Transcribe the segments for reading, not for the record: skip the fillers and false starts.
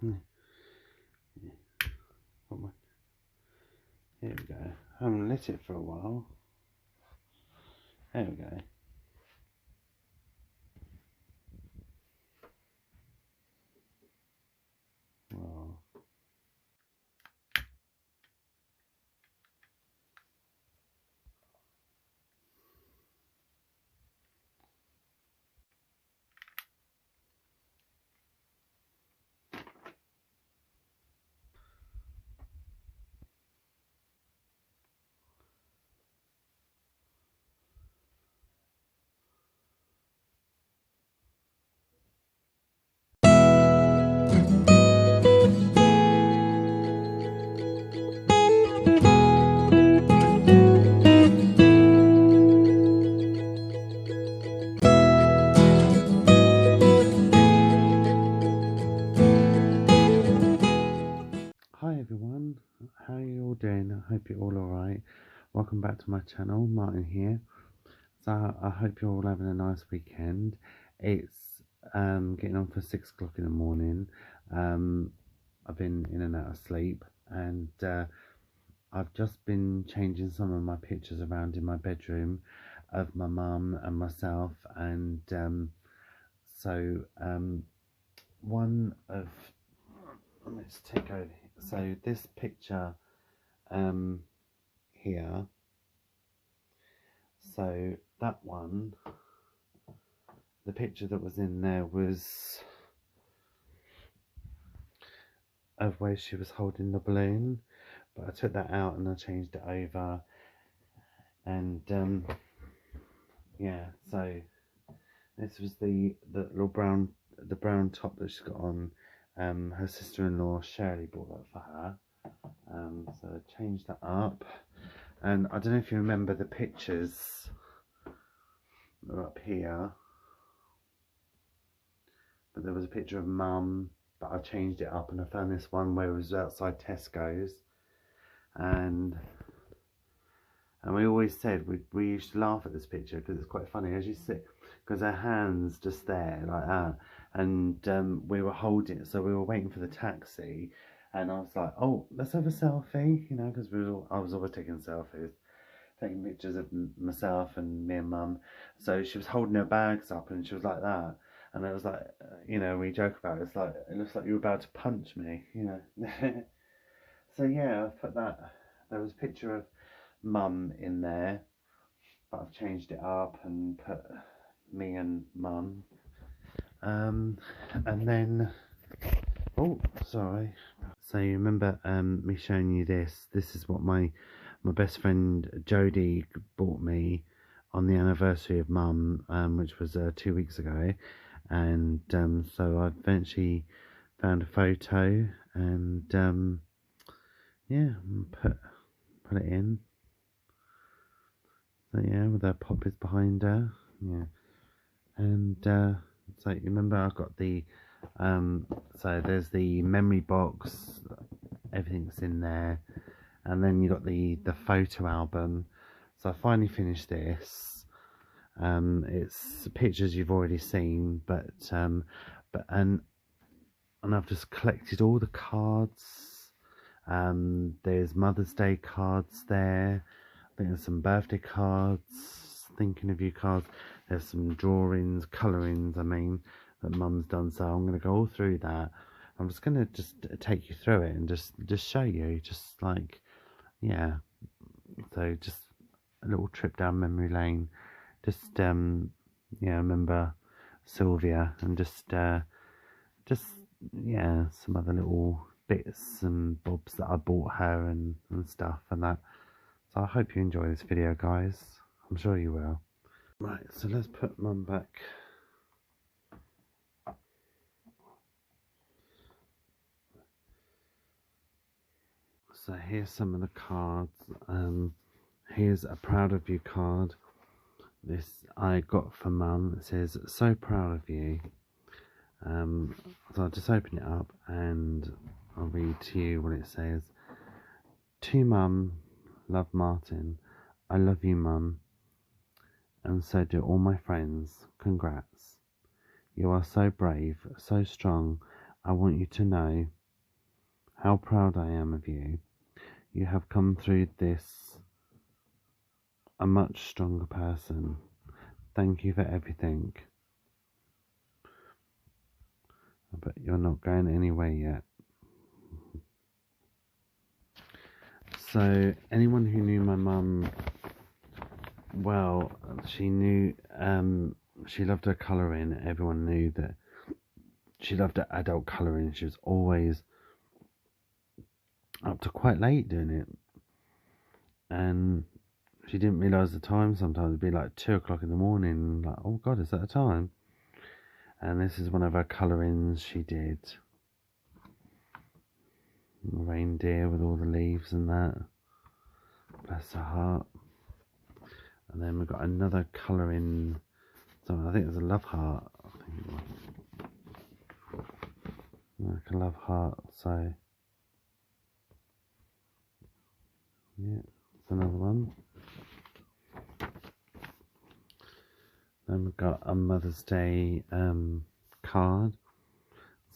Come on. Here we go. I haven't lit it for a while. There we go. Well. Hi everyone, how are you all doing? I hope you're all alright. Welcome back to my channel, Martin here. So I hope you're all having a nice weekend. It's getting on for 6 o'clock in the morning. I've been in and out of sleep, and I've just been changing some of my pictures around in my bedroom of my mum and myself, and one of, let's take over. So this picture here, so that one, the picture that was in there was of where she was holding the balloon, but I took that out and I changed it over, and yeah, so this was the little brown top that she's got on. Her sister-in-law Shirley bought that for her, so I changed that up. And I don't know if you remember the pictures that are up here, but there was a picture of Mum, but I changed it up and I found this one where it was outside Tesco's, and we always said we used to laugh at this picture because it's quite funny as you sit, because her hand's just there like that, and we were holding it, so we were waiting for the taxi, and I was like, oh, let's have a selfie, you know, because I was always taking selfies, taking pictures of myself and me and Mum. So she was holding her bags up and she was like that, and it was like, you know, we joke about it, it's like, it looks like you were about to punch me, you know. So yeah, I put that, there was a picture of Mum in there, but I've changed it up and put me and Mum, and then, oh sorry, so you remember me showing you this is what my best friend Jodie bought me on the anniversary of Mum, which was 2 weeks ago, and so I eventually found a photo, and yeah, put it in. So yeah, with her poppies behind her, yeah, and so you remember I got the so there's the memory box, everything's in there, and then you got the photo album. So I finally finished this. It's pictures you've already seen, but and I've just collected all the cards. There's Mother's Day cards there. I think there's some birthday cards, thinking of you cards. There's some drawings, colourings, I mean, that Mum's done. So I'm going to go all through that. I'm just going to just take you through it and just show you, just like, yeah. So just a little trip down memory lane. Just yeah, remember Sylvia, and just yeah, some other little bits and bobs that I bought her and stuff and that. So I hope you enjoy this video, guys. I'm sure you will. Right, so let's put Mum back. So here's some of the cards. Here's a proud of you card. This I got from Mum. It says, so proud of you. So I'll just open it up and I'll read to you what it says. To Mum, love Martin. I love you, Mum. And so do all my friends. Congrats. You are so brave, so strong. I want you to know how proud I am of you. You have come through this a much stronger person. Thank you for everything. But you're not going anywhere yet. So anyone who knew my mum well, she knew she loved her colouring. Everyone knew that she loved her adult colouring. She was always up to quite late doing it, and she didn't realise the time. Sometimes it'd be like 2 o'clock in the morning, like, oh god, is that a time? And this is one of her colourings she did. Reindeer with all the leaves and that. Bless her heart. And then we've got another colouring. So I think it's a love heart. I think it was. Like a love heart. So yeah, it's another one. Then we've got a Mother's Day card. It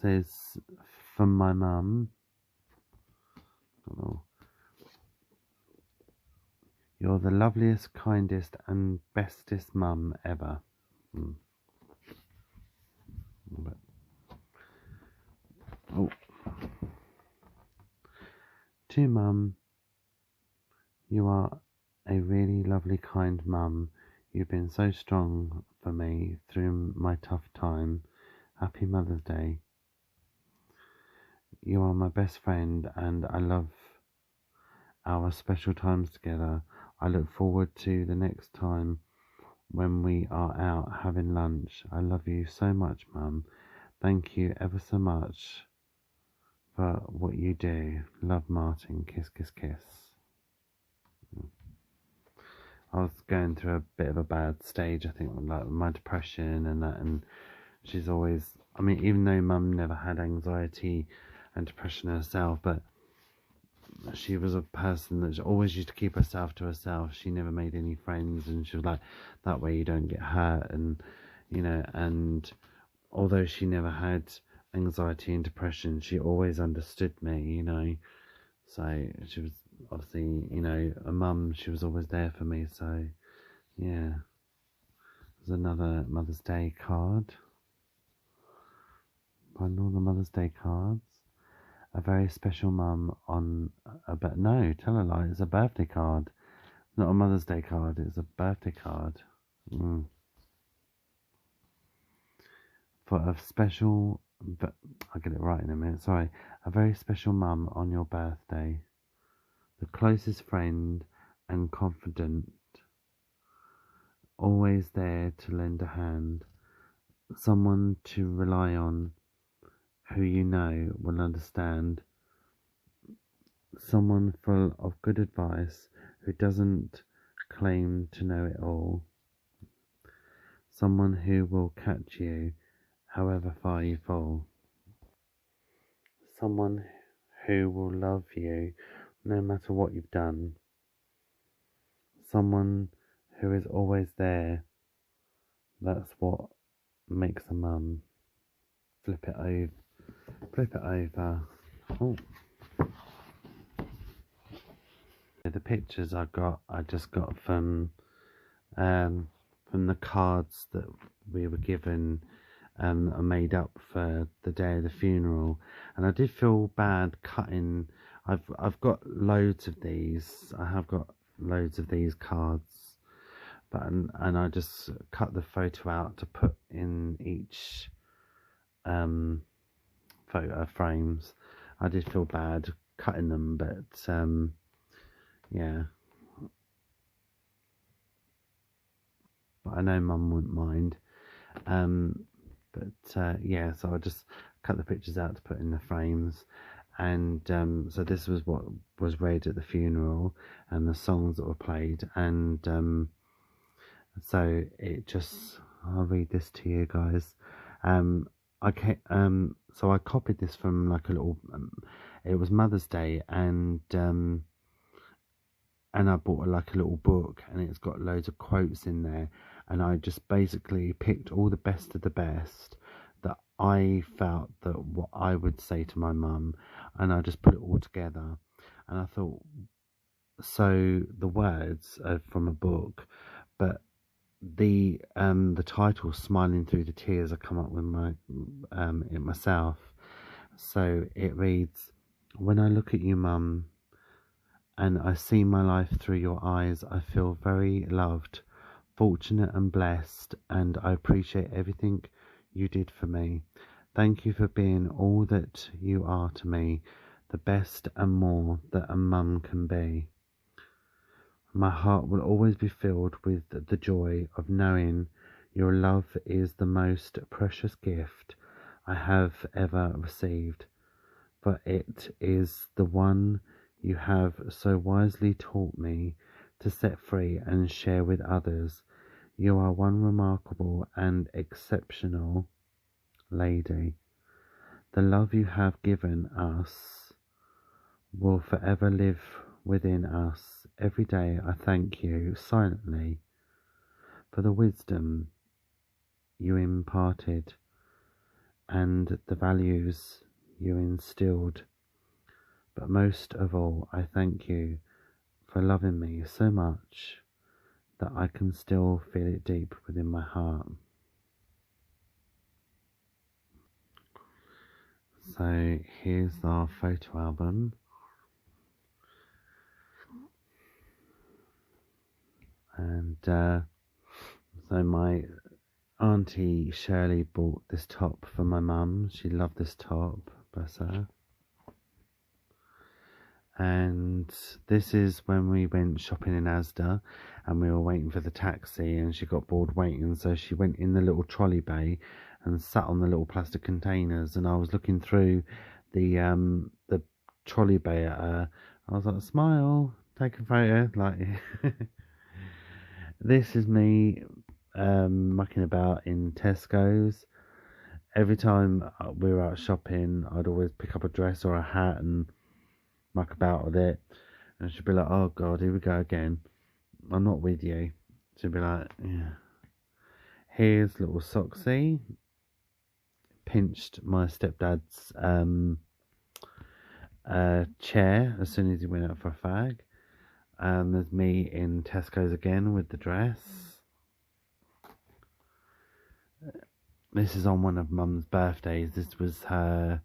says, from my mum. Oh, you're the loveliest, kindest and bestest mum ever. Oh. To Mum, you are a really lovely, kind mum. You've been so strong for me through my tough time. Happy Mother's Day. You are my best friend and I love our special times together. I look forward to the next time when we are out having lunch. I love you so much, Mum. Thank you ever so much for what you do. Love, Martin. Kiss, kiss, kiss. I was going through a bit of a bad stage, I think, like my depression and that, and she's always, I mean, even though Mum never had anxiety and depression herself, but she was a person that always used to keep herself to herself. She never made any friends, and she was like, that way you don't get hurt, and you know, and although she never had anxiety and depression, she always understood me, you know. So she was obviously, you know, a mum. She was always there for me. So yeah, there's another Mother's Day card. Find all the Mother's Day cards. A very special mum on but no, tell a lie. It's a birthday card. It's not a Mother's Day card. It's a birthday card. For a special, but I'll get it right in a minute. Sorry, a very special mum on your birthday. The closest friend and confidant, always there to lend a hand, someone to rely on, who you know will understand, someone full of good advice who doesn't claim to know it all, someone who will catch you however far you fall, someone who will love you no matter what you've done, someone who is always there. That's what makes a mum. Flip it over. Oh, the pictures I just got from the cards that we were given are made up for the day of the funeral, and I did feel bad cutting. I've got loads of these. I have got loads of these cards, but and I just cut the photo out to put in each photo frames. I did feel bad cutting them, but yeah. But I know Mum wouldn't mind. Yeah, so I just cut the pictures out to put in the frames, and so this was what was read at the funeral and the songs that were played, and so it just, I'll read this to you guys. So I copied this from like a little it was Mother's Day, and I bought like a little book, and it's got loads of quotes in there, and I just basically picked all the best of the best that I felt that what I would say to my mum, and I just put it all together. And I thought, so the words are from a book, but the title "Smiling Through the Tears" I come up with it myself. So it reads, "When I look at you, Mum, and I see my life through your eyes, I feel very loved, fortunate and blessed, and I appreciate everything you did for me. Thank you for being all that you are to me, the best and more that a mum can be. My heart will always be filled with the joy of knowing your love is the most precious gift I have ever received, for it is the one you have so wisely taught me to set free and share with others. You are one remarkable and exceptional lady. The love you have given us will forever live within us. Every day I thank you silently for the wisdom you imparted and the values you instilled. But most of all, I thank you for loving me so much that I can still feel it deep within my heart." So here's our photo album. And so my auntie Shirley bought this top for my mum. She loved this top, bless her. And this is when we went shopping in Asda and we were waiting for the taxi, and she got bored waiting, so she went in the little trolley bay and sat on the little plastic containers, and I was looking through the trolley bay at her. I was like, "Smile, take a photo." Like this is me mucking about in Tesco's. Every time we were out shopping, I'd always pick up a dress or a hat and muck about with it, and she'd be like, "Oh God, here we go again. I'm not with you." She'd be like, "Yeah." Here's little Soxy. Pinched my stepdad's chair as soon as he went out for a fag. There's me in Tesco's again with the dress. This is on one of Mum's birthdays. This was her,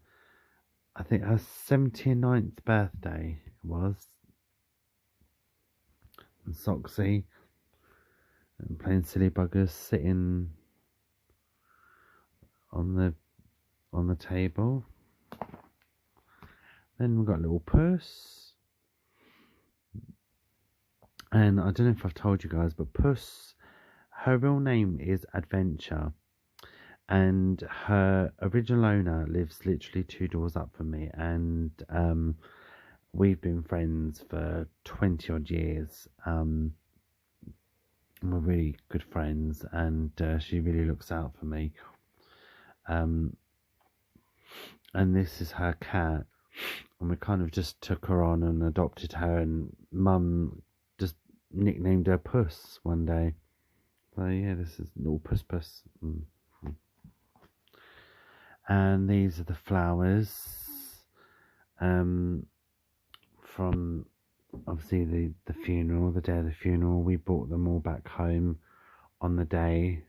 I think, her 79th birthday was. And Soxy and playing silly buggers, sitting on the table. Then we've got a little Puss, and I don't know if I've told you guys, but Puss, her real name is Adventure, and her original owner lives literally 2 doors up from me, and we've been friends for 20 odd years. We're really good friends, and she really looks out for me. And this is her cat, and we kind of just took her on and adopted her, and Mum just nicknamed her Puss one day. So yeah, this is little Puss. And these are the flowers from obviously the funeral, the day of the funeral. We brought them all back home on the day.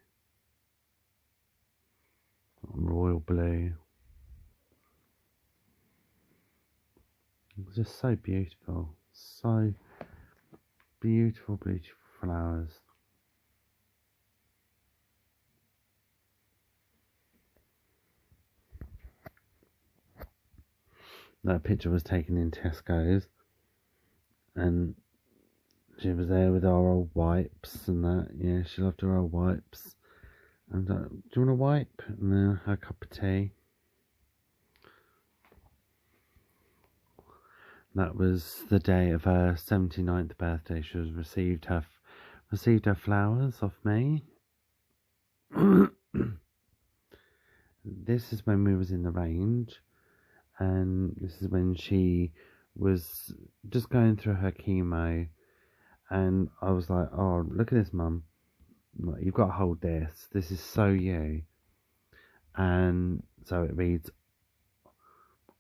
Royal blue. It was just so beautiful. So beautiful, beautiful flowers. That picture was taken in Tesco's, and she was there with our old wipes and that. Yeah, she loved her old wipes. And do you want a wipe? And then her cup of tea. That was the day of her 79th birthday. She was received her flowers off me. This is when we was in the range, and this is when she was just going through her chemo, and I was like, "Oh, look at this, Mum. You've got to hold this. This is so you." And so it reads,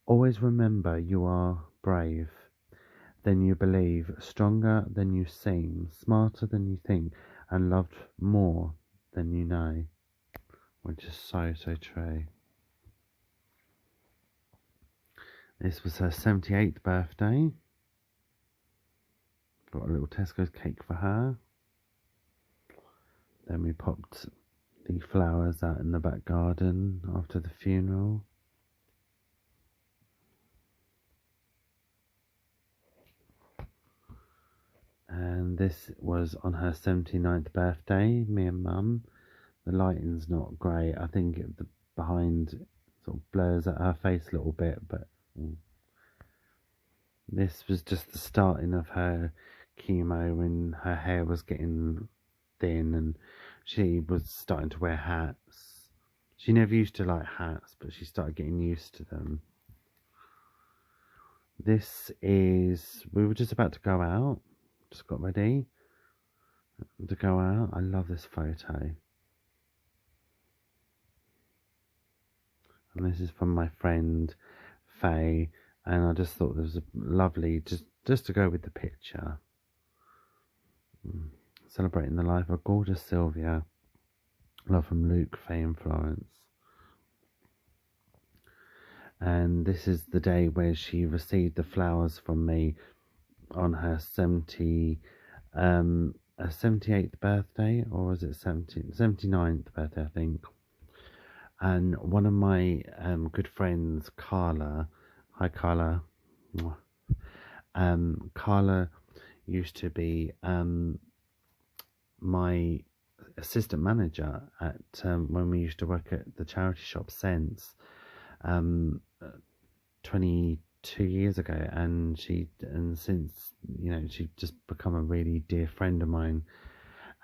always remember you are brave than you believe, stronger than you seem, smarter than you think, and loved more than you know. Which is so, so true. This was her 78th birthday. Got a little Tesco's cake for her. Then we popped the flowers out in the back garden after the funeral. And this was on her 79th birthday, me and Mum. The lighting's not great. I think the behind sort of blurs at her face a little bit, but this was just the starting of her chemo when her hair was getting thin and she was starting to wear hats. She never used to like hats, but she started getting used to them. This is, we were just about to go out, just got ready to go out. I love this photo. And this is from my friend Faye, and I just thought it was a lovely, just to go with the picture. Celebrating the life of gorgeous Sylvia. Love from Luke, Faye and Florence. And this is the day where she received the flowers from me on her 78th birthday, or was it 79th birthday, I think. And one of my good friends, Carla, hi Carla, Carla used to be my assistant manager at when we used to work at the charity shop Sense 22 years ago, and since, you know, she'd just become a really dear friend of mine,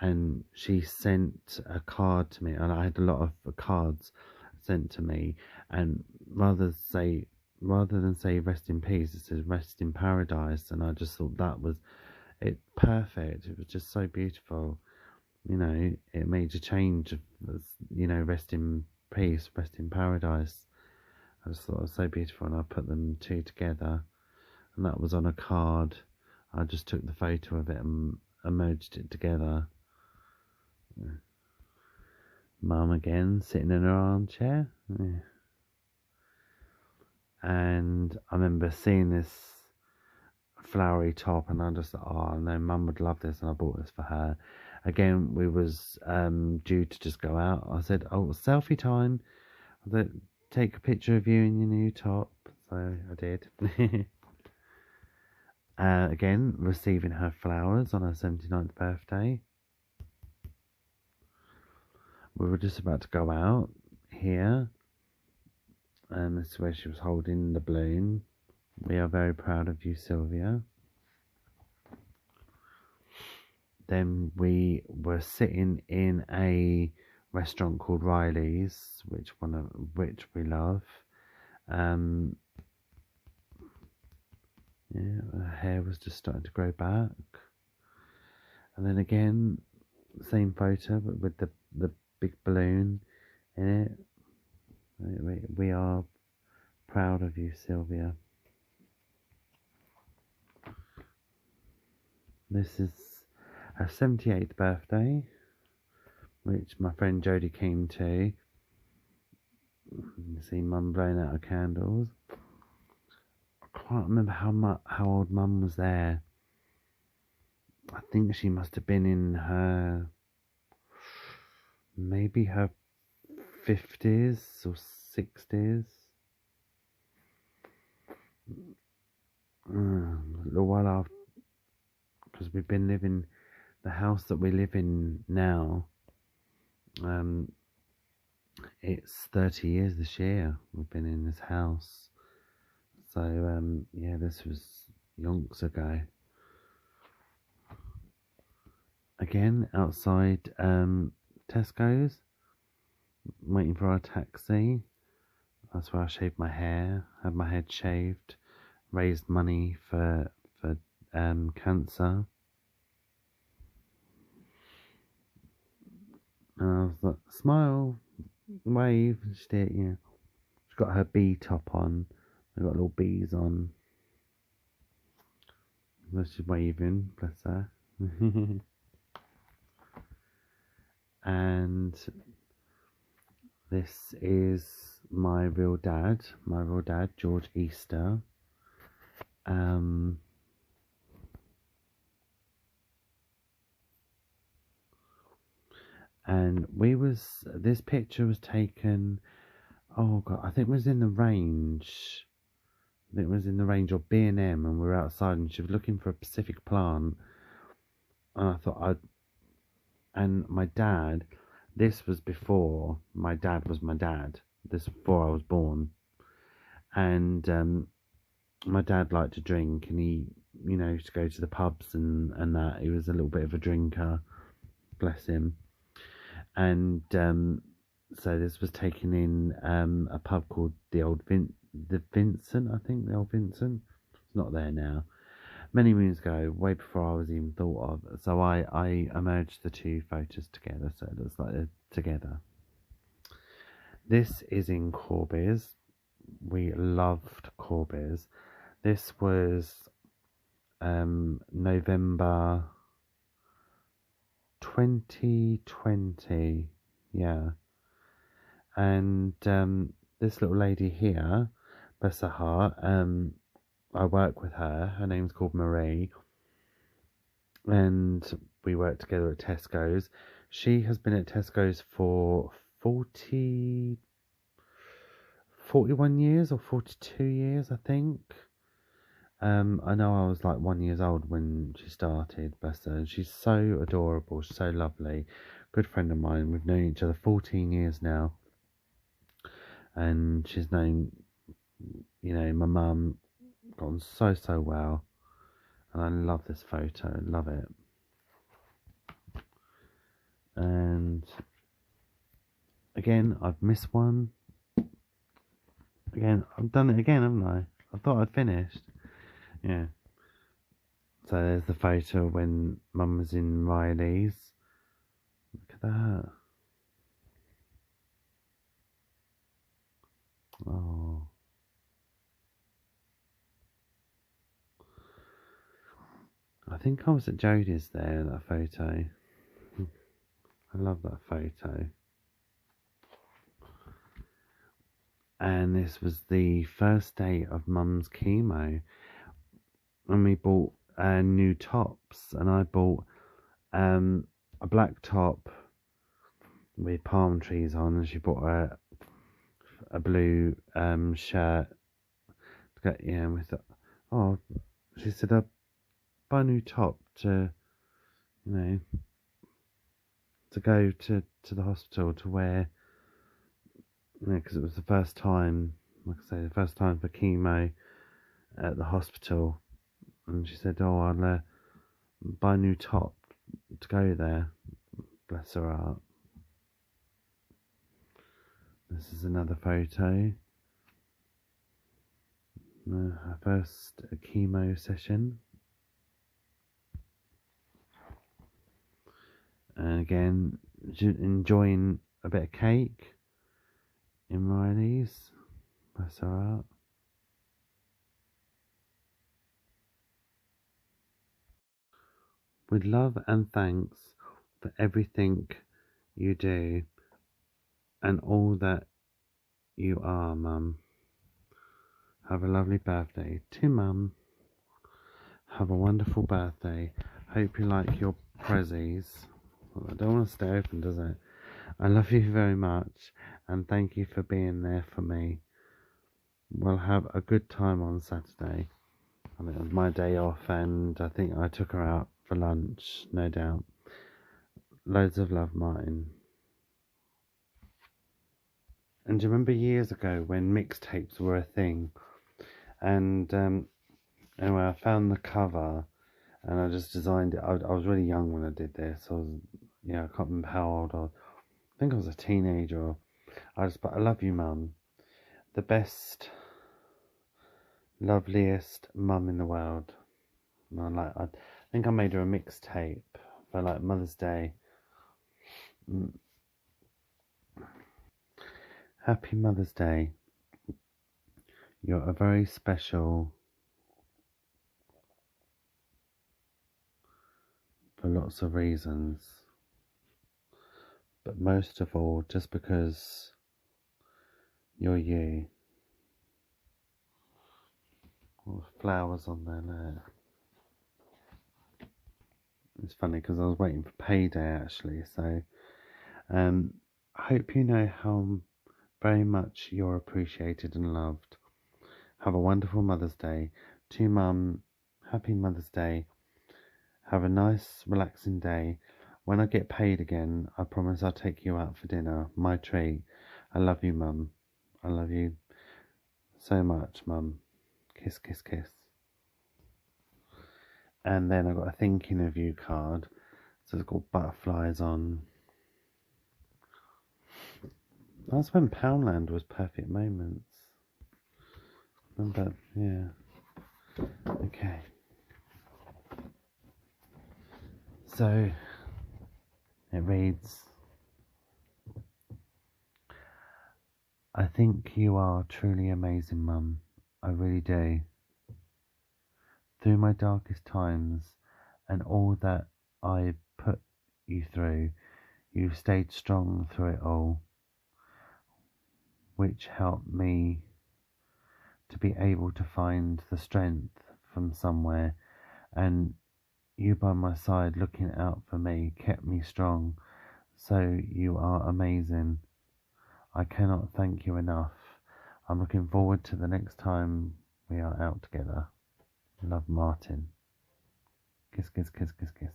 and she sent a card to me, and I had a lot of cards sent to me, and rather than say rest in peace, it says rest in paradise, and I just thought that was it, perfect. It was just so beautiful, you know. It made a change of, you know, rest in peace, rest in paradise. I just thought it was so beautiful, and I put them two together, and that was on a card. I just took the photo of it and merged it together. Mum again, sitting in her armchair. Yeah. And I remember seeing this flowery top, and I just thought, oh no, Mum would love this, and I bought this for her. Again, we was due to just go out. I said, oh, selfie time. I said, take a picture of you in your new top. So I did. Again, receiving her flowers on her 79th birthday. We were just about to go out here, and this is where she was holding the balloon. We are very proud of you, Sylvia. Then we were sitting in a restaurant called Riley's, which we love. Yeah, her hair was just starting to grow back. And then again, same photo, but with the big balloon in it. We are proud of you, Sylvia. This is her 78th birthday, which my friend Jodie came to. You see Mum blowing out her candles. I can't remember how old Mum was there. I think she must have been in her, maybe her 50s or 60s. A little while after, because we've been living, the house that we live in now, it's 30 years this year we've been in this house. So yeah, this was yonks ago. Again, outside Tesco's, waiting for our taxi. That's where I shaved my hair, had my head shaved, raised money for cancer. And I was like, smile, Wave. She did, yeah. She's got her bee top on. She's got little bees on. She's waving, bless her. And this is my real dad, George Easter. And this picture was taken, oh God, I think it was in the range. It was in the range of B&M, and we were outside, and she was looking for a specific plant. And I thought and my dad, this was before my dad was my dad. This was before I was born. And my dad liked to drink, and he, used to go to the pubs and that. He was a little bit of a drinker, bless him. And so this was taken in a pub called the Vincent, I think, the Old Vincent. It's not there now. Many moons ago, way before I was even thought of. So I merged the two photos together, so it looks like they're together. This is in Corby's. We loved Corby's. This was November 2020, yeah. And this little lady here, bless her heart, I work with her. Her name's called Marie, and we work together at Tesco's. She has been at Tesco's for 41 years or 42 years, I think. I know I was like 1 year old when she started, bless her. She's so adorable, she's so lovely. Good friend of mine. We've known each other 14 years now. And she's known, my mum, gotten so well. And I love this photo, love it. And again, I've missed one. Again, I've done it again, haven't I? I thought I'd finished. Yeah. So there's the photo when Mum was in Riley's. Look at that. Oh. I think I was at Jodie's there, that photo. I love that photo. And this was the first day of Mum's chemo. And we bought new tops. And I bought a black top with palm trees on. And she bought a blue shirt. Yeah, and we thought, oh, she said, I'll buy a new top to, to go to the hospital to wear, because it was the first time, like I say, the first time for chemo at the hospital. And she said, oh, I'll buy a new top to go there. Bless her heart. This is another photo. Her first chemo session. And again, enjoying a bit of cake in Riley's. Bless her heart. With love and thanks for everything you do and all that you are, Mum. Have a lovely birthday to Mum. Have a wonderful birthday. Hope you like your prezzies. Well, I don't want to stay open, does it? I love you very much, and thank you for being there for me. We'll have a good time on Saturday. I mean, it was my day off, and I think I took her out for lunch, no doubt. Loads of love, Martin. And do you remember years ago when mixtapes were a thing? And anyway, I found the cover, and I just designed it. I was really young when I did this. I can't remember how old I was. I think I was a teenager. But I love you, Mum. The best, loveliest mum in the world. And I think I made her a mixtape for like Mother's Day. Happy Mother's Day. You're a very special for lots of reasons, but most of all just because you're you. All the flowers on there now. It's funny because I was waiting for payday actually, so I hope you know how very much you're appreciated and loved. Have a wonderful Mother's Day. To Mum, happy Mother's Day. Have a nice, relaxing day. When I get paid again, I promise I'll take you out for dinner. My treat. I love you, Mum. I love you so much, Mum. Kiss, kiss, kiss. And then I got a thinking of you card. So it's got butterflies on. That's when Poundland was Perfect Moments. Remember? Yeah. Okay. So it reads, I think you are truly amazing, Mum. I really do. Through my darkest times and all that I put you through, you've stayed strong through it all, which helped me to be able to find the strength from somewhere, and you by my side looking out for me kept me strong. So you are amazing. I cannot thank you enough. I'm looking forward to the next time we are out together. Love, Martin. Kiss, kiss, kiss, kiss, kiss.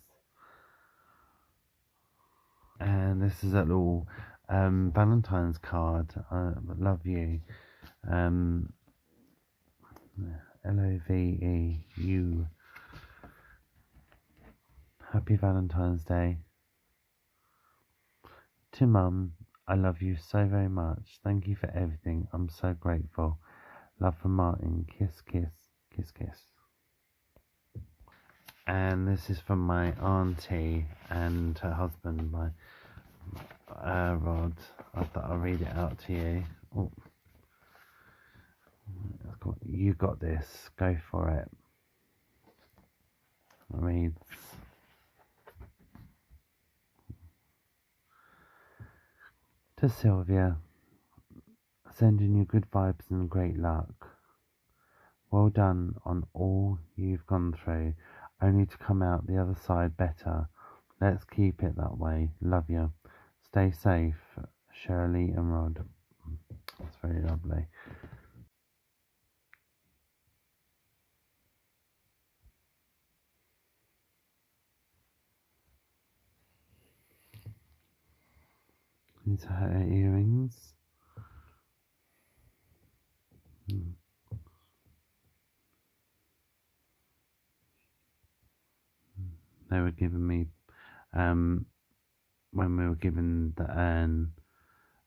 And this is a little Valentine's card. Love you. LOVEU. Happy Valentine's Day. To Mum, I love you so very much. Thank you for everything. I'm so grateful. Love from Martin. Kiss, kiss, kiss, kiss. And this is from my auntie and her husband, my Rod. I thought I'd read it out to you. Oh. You got this. Go for it. It reads, to Sylvia, sending you good vibes and great luck. Well done on all you've gone through, only to come out the other side better. Let's keep it that way. Love you. Stay safe, Shirley and Rod. That's very lovely. These are her earrings. They were given me when we were given the urn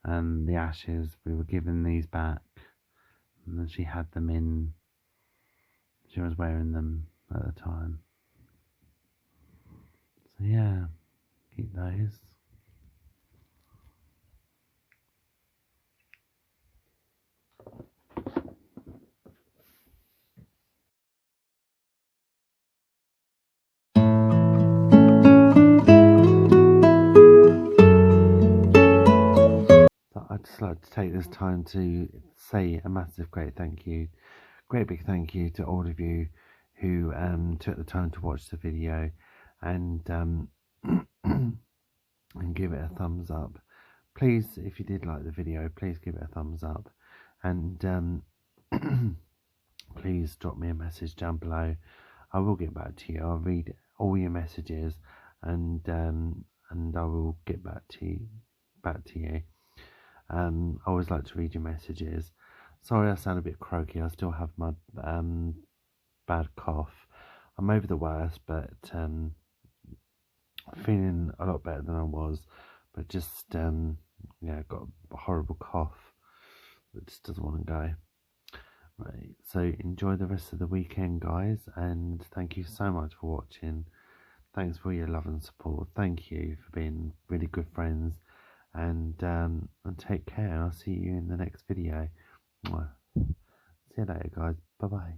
and the ashes. We were given these back, and then she had them in. She was wearing them at the time. So yeah, keep those. I'd just like to take this time to say a massive great big thank you to all of you who took the time to watch the video and and give it a thumbs up. Please, if you did like the video, please give it a thumbs up, and please drop me a message down below. I will get back to you. I'll read all your messages, and I will get back to you. I always like to read your messages. Sorry I sound a bit croaky. I still have my bad cough. I'm over the worst, but feeling a lot better than I was. But just yeah, got a horrible cough that just doesn't want to go. Right, so enjoy the rest of the weekend, guys, and thank you so much for watching. Thanks for your love and support. Thank you for being really good friends and take care. I'll see you in the next video. See you later, guys. Bye bye.